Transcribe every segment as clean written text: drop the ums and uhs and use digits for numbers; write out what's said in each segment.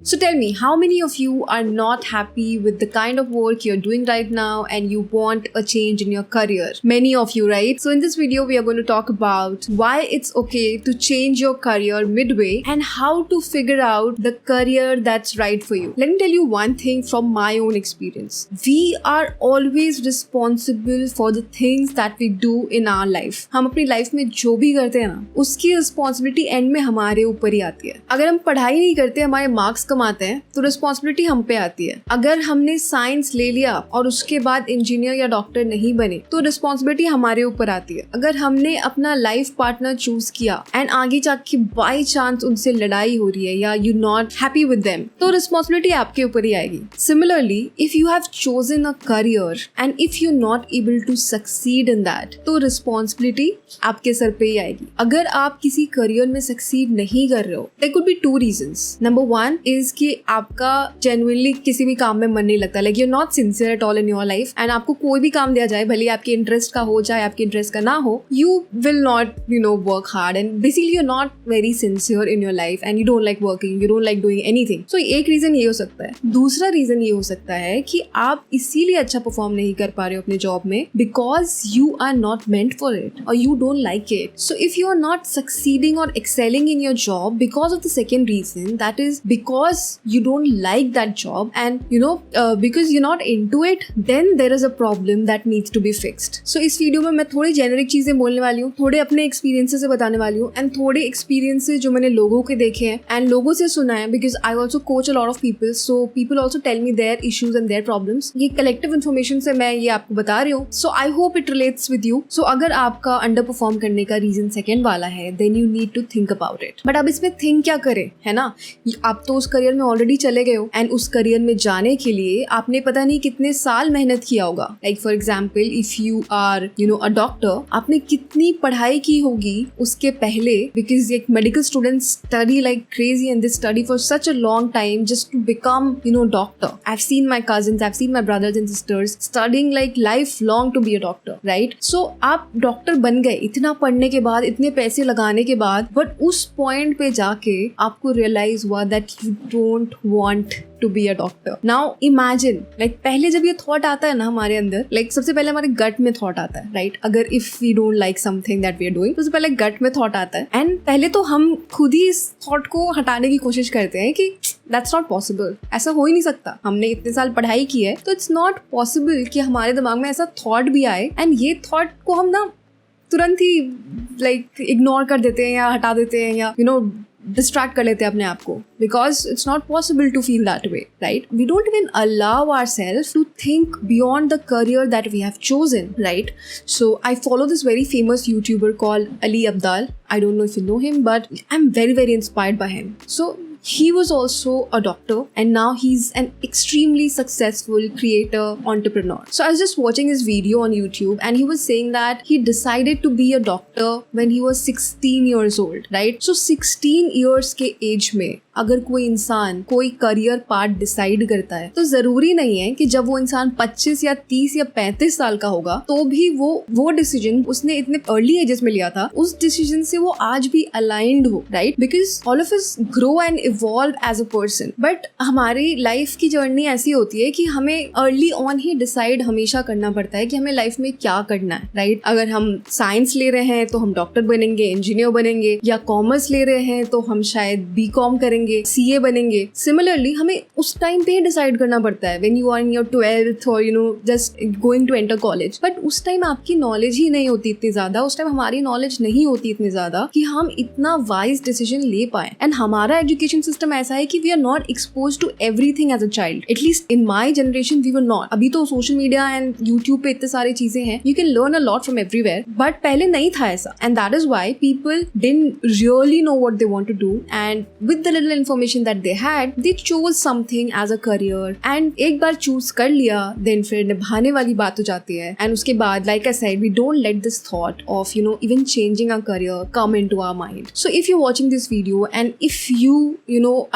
So tell me, how many of you are not happy with the kind of work you're doing right now and you want a change in your career? Many of you, right? So in this video, we are going to talk about why it's okay to change your career midway and how to figure out the career that's right for you. Let me tell you one thing from my own experience. We are always responsible for the things that we do in our life. हम अपनी life में जो भी करते हैं ना, उसकी responsibility and में हमारे ऊपर ही आती है. अगर हम पढ़ाई नहीं करते, हमारे मार्क्स कमाते हैं, तो रिस्पॉन्सिबिलिटी हम पे आती है. अगर हमने साइंस ले लिया और उसके बाद इंजीनियर या डॉक्टर नहीं बने, तो रिस्पॉन्सिबिलिटी हमारे ऊपर आती है. अगर हमने अपना लाइफ पार्टनर चूज किया एंड आगे जाके बाई चांस उनसे लड़ाई हो रही है या you not happy with them, तो रिस्पॉन्सिबिलिटी आपके ऊपर ही आएगी. Similarly, if you have chosen a career and if you not able to succeed in that, तो रिस्पॉन्सिबिलिटी आपके सर पे ही आएगी. अगर आप किसी करियर में सक्सीड नहीं कर रहे हो, there could be two reasons. Number one is कि आपका जेन्युइनली किसी भी काम में मन नहीं लगता, like you are not sincere at all in your life, and आपको कोई भी काम दिया जाए, भले आपके इंटरेस्ट का हो चाहे आपके इंटरेस्ट का ना हो, you will not work hard and basically you are not very sincere in your life and you don't like working, you don't like doing anything. So एक रीजन ये हो सकता है. दूसरा रीजन ये हो सकता है कि आप इसीलिए अच्छा परफॉर्म नहीं कर पा रहे हो अपने जॉब में because you are not meant for it और you don't like it. So if you are not succeeding और excelling in your job because of the second reason, that is because you don't like that job and because you're not into it, then there is a problem that needs to be fixed. So इस video में मैं थोड़ी generic चीजें बोलने वाली हूँ, थोड़े अपने एक्सपीरियंसेस से बताने वाली हूँ एंड थोड़े एक्सपीरियंसेस जो मैंने लोगों के देखे हैं एंड लोगों से सुना है, because I also coach a lot of people, so people also tell me their issues and their problems. ये कलेक्टिव इन्फॉर्मेशन से मैं ये आपको बता रही हूँ. So I hope it relates with you. So अगर आपका अंडर परफॉर्म करने का रीजन सेकेंड वाला है, then you need to think about it. But अब इसमें थिंक क्या करें, है ना? आप तो उस करियर में ऑलरेडी चले गए हो एंड उस करियर में जाने के लिए आपने पता नहीं कितने साल मेहनत किया होगा. Like for example, if you are a doctor, आपने कितनी पढ़ाई की होगी उसके पहले, बिकॉज एक medical student study like crazy and they study for such a long time just to become doctor. I have seen my cousins, I have seen my brothers and sisters studying like life long to be a doctor, right? So आप doctor बन गए इतना पढ़ने के बाद, इतने पैसे लगाने के बाद, बट उस पॉइंट पे जाके आपको रियलाइज हुआ that you don't want to be a doctor. Now imagine, like पहले जब ये थॉट आता है ना हमारे अंदर, लाइक सबसे पहले हमारे गट में थॉट आता है, राइट? अगर if we don't like something that we are doing, तो सबसे पहले गट में थॉट आता है एंड पहले तो हम खुद ही इस थॉट को हटाने की कोशिश करते हैं कि दैट्स नॉट पॉसिबल, ऐसा हो ही नहीं सकता. हमने इतने साल पढ़ाई की है, तो इट्स नॉट पॉसिबल कि हमारे दिमाग में ऐसा थॉट भी आए एंड ये थॉट को हम ना तुरंत ही लाइक इग्नोर कर देते हैं या हटा देते हैं या डिस्ट्रैक्ट कर लेते हैं अपने आप को, because it's not possible to feel that way, right? We don't even allow ourselves to think beyond the career that we have chosen, right? So I follow this very famous YouTuber called Ali Abdaal. I don't know if you know him, but I'm very, very inspired by him. So he was also a doctor and now he's an extremely successful creator, entrepreneur. So I was just watching his video on YouTube and he was saying that he decided to be a doctor when he was 16 years old, right? So 16 years के age में अगर कोई इंसान कोई career part decide करता है, तो जरूरी नहीं है कि जब वो इंसान 25 या 30 या 35 साल का होगा तो भी वो डिसीजन उसने इतने अर्ली एजेस में लिया था, उस डिसीजन से वो आज भी अलाइंड हो, right? Because all of us grow and evolve as a person. But हमारी लाइफ की जर्नी ऐसी होती है कि हमें अर्ली ऑन ही डिसाइड हमेशा करना पड़ता है कि हमें लाइफ में क्या करना है, राइट? अगर हम साइंस ले रहे हैं तो हम डॉक्टर बनेंगे, इंजीनियर बनेंगे, या कॉमर्स ले रहे हैं तो हम शायद BCom करेंगे, CA बनेंगे. सिमिलरली हमें उस टाइम पे ही डिसाइड करना पड़ता है when you are in your 12th और just going to enter college. But उस टाइम आपकी नॉलेज ही नहीं होती इतनी ज्यादा, उस टाइम हमारी नॉलेज नहीं होती इतनी ज्यादा कि हम इतना वाइज डिसीजन ले पाए. एंड हमारा एजुकेशन सिस्टम ऐसा है कि we are not expose to everything as a child. At least in my generation we were not. अभी तो सोशल मीडिया एंड यूट्यूब पे इतने सारी चीजें हैं, you can learn a lot from everywhere, but पहले नहीं था ऐसा. And that is why people didn't really know what they want to do, and with the little information that they had, they chose something as a career. And एक बार choose कर लिया, then फिर निभाने वाली बात हो जाती है. And उसके बाद, like I said, we don't let this thought of even changing our career come into our mind. So if you're watching this video and if you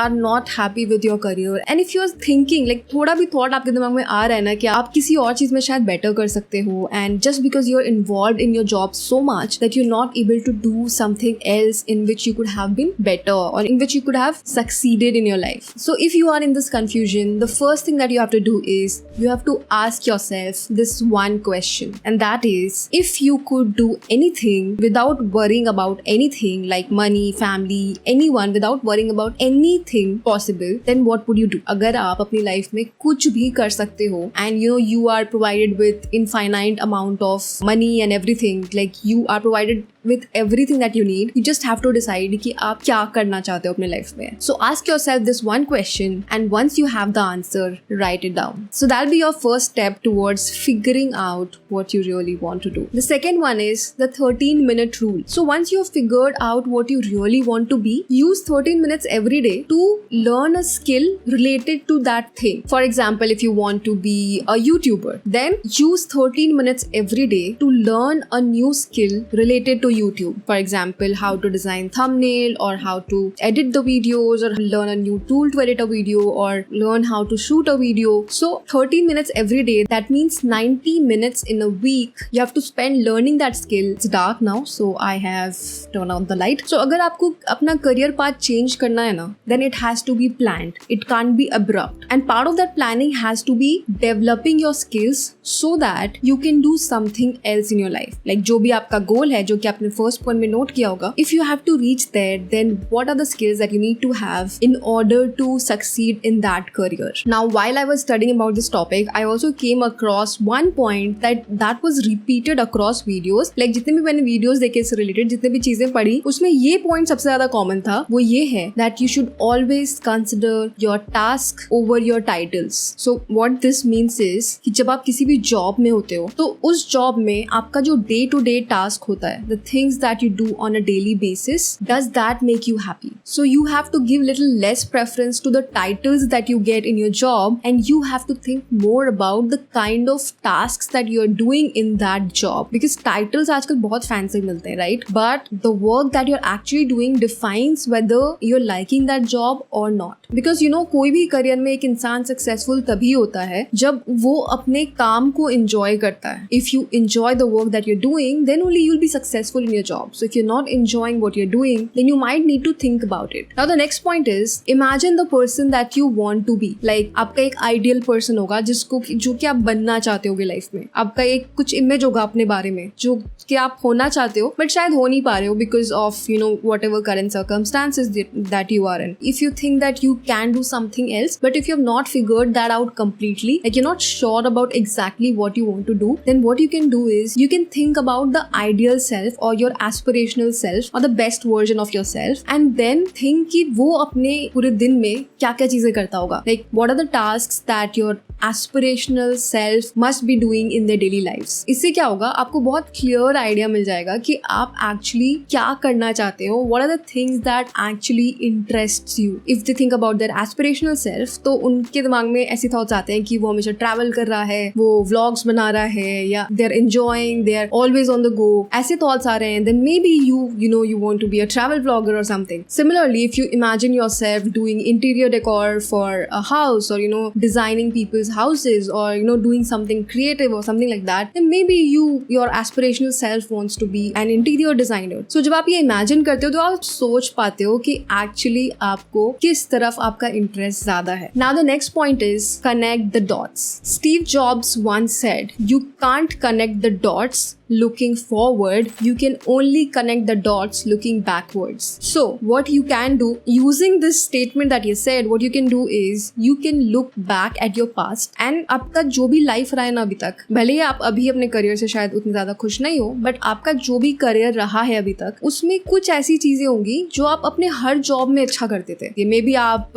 are not happy with your career and if you're thinking like थोड़ा भी thought आपके दिमाग में आ रहा है ना कि आप किसी और चीज में शायद better कर सकते हो, and just because you're involved in your job so much that you're not able to do something else in which you could have been better or in which you could have succeeded in your life. So if you are in this confusion, the first thing that you have to do is you have to ask yourself this one question, and that is, if you could do anything without worrying about anything like money, family, anyone, without worrying about anything possible, then what would you do? अगर आप अपनी life में कुछ भी कर सकते हो and you are provided with infinite amount of money and everything, like you are provided with everything that you need, you just have to decide कि आप क्या करना चाहते हो अपने लाइफ में. So ask yourself this one question, and once you have the answer, write it down. So that'll be your first step towards figuring out what you really want to do. The second one is the 13-minute rule. So once you've figured out what you really want to be, use 13 minutes every day to learn a skill related to that thing. For example, if you want to be a YouTuber, then use 13 minutes every day to learn a new skill related to YouTube. For example, how to design thumbnail, or how to edit the videos, or learn a new tool to edit a video, or learn how to shoot a video. So 13 minutes every day, that means 90 minutes in a week you have to spend learning that skill. It's dark now, so I have turned on the light. So अगर आपको अपना career path change करना है ना, then it has to be planned. It can't be abrupt. And part of that planning has to be developing your skills so that you can do something else in your life. Like जो भी आपका goal है, जो कि आपने first point में note किया होगा, if you have to reach there, then what are the skills that you need to have in order to succeed in that career? Now, while I was studying about this topic, I also came across one point that was repeated across videos. Like जितने भी मैंने videos देखे इससे related, जितने भी चीजें पढ़ी, उसमें ये point सबसे ज्यादा common था. वो ये है that you should always consider your task over your titles. So what this means is कि जब आप किसी भी job में होते हो, तो उस job में आपका जो day to day task होता है, the things that you do on a daily basis, does that make you happy? So you have to give little less preference to the titles that you get in your job, and you have to think more about the kind of tasks that you are doing in that job, because titles आजकल बहुत fancy मिलते हैं, right? But the work that you're actually doing defines whether you're liking that job or not. Because कोई भी career में एक इंसान successful तभी होता है जब वो अपने काम को enjoy करता है. If you enjoy the work that you're doing, then only you'll be successful in your job. So if you're not enjoying what you're doing, then you might need to think about it. Now the next point is, imagine the person that you want to be. Like आपका एक ideal person होगा जो कि आप बनना चाहते होगे life में. आपका एक कुछ image होगा अपने बारे में जो कि आप होना चाहते हो, but शायद हो नहीं पा रहे हो because of whatever current circumstances that you are in. If you think that you can do something else, but if you have not figured that out completely, like you're not sure about exactly what you want to do, then what you can do is you can think about the ideal self or your aspirational self or the best version of yourself, and then think कि वो अपने पूरे दिन में क्या क्या चीजें करता होगा. Like what are the tasks that your aspirational self must be doing in their daily lives. इससे क्या होगा, आपको बहुत clear idea मिल जाएगा कि आप actually क्या करना चाहते हो. What are the things that actually interests you. If they think about their aspirational self, तो उनके दिमाग में ऐसे thoughts आते हैं कि वो हमेशा travel कर रहा है, वो vlogs बना रहा है, या they're enjoying, they're always on the go. ऐसे thoughts आ रहे हैं, then maybe you want to be a travel vlogger or something. Similarly, if you imagine yourself doing interior decor for a house, or designing people's houses, or doing something creative or something like that, then maybe your aspirational self wants to be an interior designer. So जब आप ये imagine करते हो तो आप सोच पाते हो कि actually आपको किस तरफ आपका interest ज़्यादा है. Now the next point is connect the dots. Steve Jobs once said, you can't connect the dots looking forward, you can only connect the dots looking backwards. So what you can do, using this statement that he said, what you can do is you can look back at your past, and आपका जो भी life रहा है ना अभी तक, भले ही आप अभी अपने करियर से शायद उतने ज्यादा खुश नहीं हो, बट आपका जो भी करियर रहा है अभी तक, उसमें कुछ ऐसी चीजें होंगी जो आप अपने हर जॉब में अच्छा करते थे. ये मे बी आप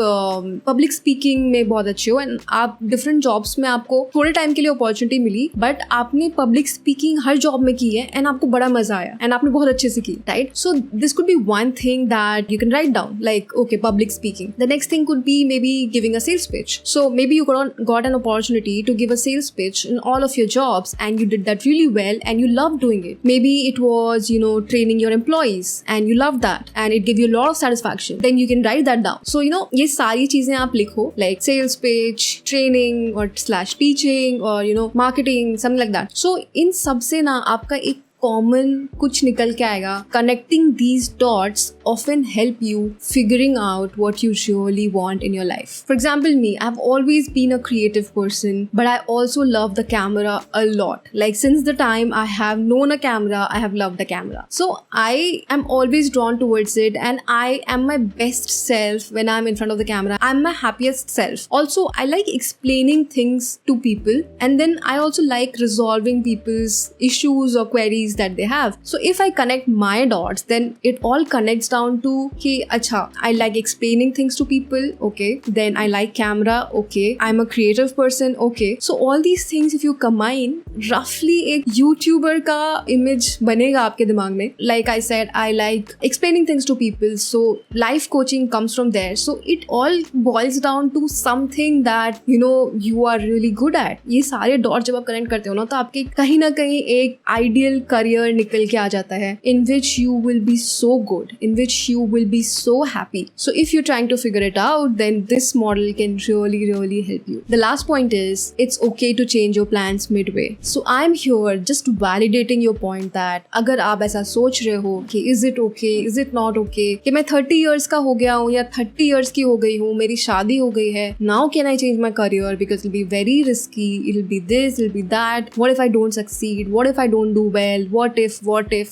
पब्लिक स्पीकिंग में बहुत अच्छे हो, एंड आप डिफरेंट जॉब्स में आपको थोड़े टाइम के लिए अपॉर्चुनिटी मिली, बट आपने पब्लिक स्पीकिंग हर जॉब में की है एंड आपको बड़ा मजा आया एंड आपने बहुत अच्छे से की, right? So this could be one thing that you can write down, like okay, public speaking. The next thing could be maybe giving a sales pitch. So maybe you got an opportunity to give a sales pitch in all of your jobs, and you did that really well and you loved doing it. Maybe it was training your employees and you loved that and it gave you a lot of satisfaction. Then you can write that down. So ये सारी चीजें आप लिखो, like sales pitch, training or /teaching or marketing, something like that. So इन सब से ना आपका एक कॉमन कुछ निकल के आएगा. Connecting these dots often help you figuring out what you really want in your life. For example, me, I've always been a creative person, but I also love the camera a lot. Like since the time I have known a camera, I have loved the camera. So I am always drawn towards it, and I am my best self when I'm in front of the camera. I'm my happiest self. Also, I like explaining things to people, and then I also like resolving people's issues or queries that they have. So if I connect my dots, then it all connects down to कि अच्छा, I like explaining things to people, okay, then I like camera, okay, I'm a creative person, okay. So all these things if you combine, roughly एक YouTuber का image बनेगा आपके दिमाग में. Like I said, I like explaining things to people, so life coaching comes from there. So it all boils down to something that you are really good at. ये सारे dots जब आप connect करते हो ना, तो आपके कहीं ना कहीं एक ideal career निकल के आ जाता है, in which you will be so good, in which you will be so happy. So if you're trying to figure it out, then this model can really help you. The last point is, it's okay to change your plans midway. So I'm here just validating your point that अगर आप ऐसा सोच रहे हो कि is it okay, is it not okay, कि मैं 30 years का हो गया हूँ या 30 years की हो गई हूँ, मेरी शादी हो गई है, now can I change my career because it'll be very risky, it'll be this, it'll be that, what if I don't succeed, what if I don't do well, what if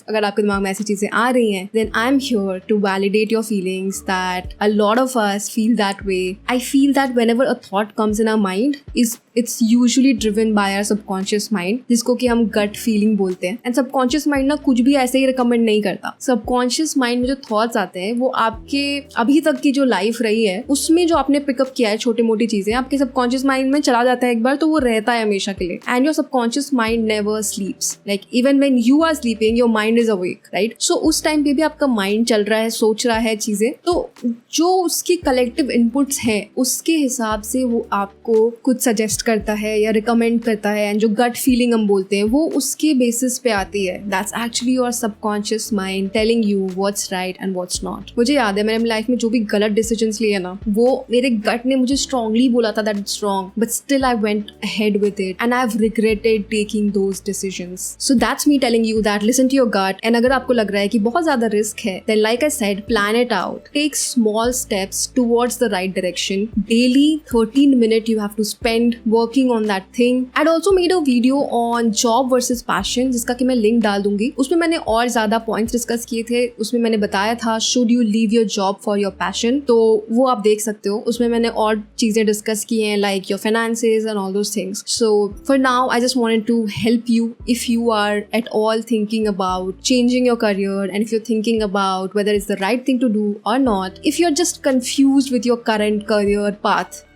अगर आपके दिमाग में ऐसी चीजें आ रही हैं, then I'm here to validate your feelings that a lot of us feel that way. I feel that whenever a thought comes in our mind, it's usually driven by our subconscious mind, जिसको कि हम gut feeling बोलते हैं. And subconscious mind ना कुछ भी ऐसे ही recommend नहीं करता. Subconscious mind में जो thoughts आते हैं, वो आपके अभी तक की जो life रही है, उसमें जो आपने pick up किया है छोटी मोटी चीजें, आपके subconscious mind में चला जाता है एक बार, तो वो रहता है हमेशा के लिए. And your subconscious mind never sleeps. Like even when you are sleeping, your mind is awake, right? So उस time पे भी आपका mind चल रहा है, सोच रहा है चीजें, तो जो उसकी collective inputs हैं, उसके हिसाब से वो आपको कुछ suggest करता है या रिकमेंड करता है. एंड जो गट फीलिंग हम बोलते हैं, वो उसके बेसिस पे आती है. That's actually your subconscious mind telling you what's right and what's not. मुझे याद है मैंने अपनी लाइफ में जो भी गलत डिसीजंस लिए ना, वो मेरे गट ने मुझे स्ट्रांगली बोला था that it's wrong, but still I went ahead with it and I have regretted taking those decisions. So that's me telling you that listen to your gut. And अगर आपको लग रहा है कि बहुत ज्यादा रिस्क है, then like I said, plan it out, take small steps towards the right direction. Daily 13 minutes you have to spend working on that thing. I'd also made a video on job versus passion, जिसका कि मैं link डाल दूंगी. उसमें मैंने और ज्यादा points discuss किए थे. उसमें मैंने बताया था should you leave your job for your passion, तो वो आप देख सकते हो. उसमें मैंने और चीजें डिस्कस की हैं like your finances and all those things. So for now I just wanted to help you if you are at all thinking about changing your career, and if you're thinking about whether it's the right thing to do or not, if you're just confused with your current career path,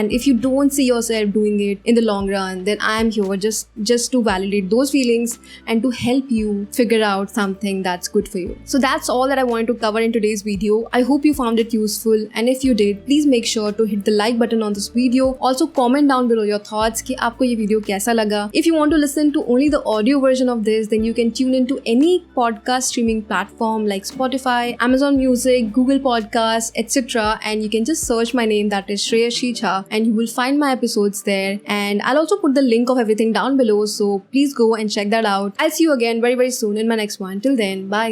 and if you don't see yourself doing it in the long run, then I am here just to validate those feelings and to help you figure out something that's good for you. So that's all that I wanted to cover in today's video. I hope you found it useful, and if you did, please make sure to hit the like button on this video. Also comment down below your thoughts कि आपको ये video कैसा लगा. If you want to listen to only the audio version of this, then you can tune into any podcast streaming platform like Spotify, Amazon Music, Google Podcasts, etc. And you can just search my name, that is Shreya Shicha, and you will find my episodes there. And I'll also put the link of everything down below, so please go and check that out. I'll see you again very soon in my next one. Till then, bye.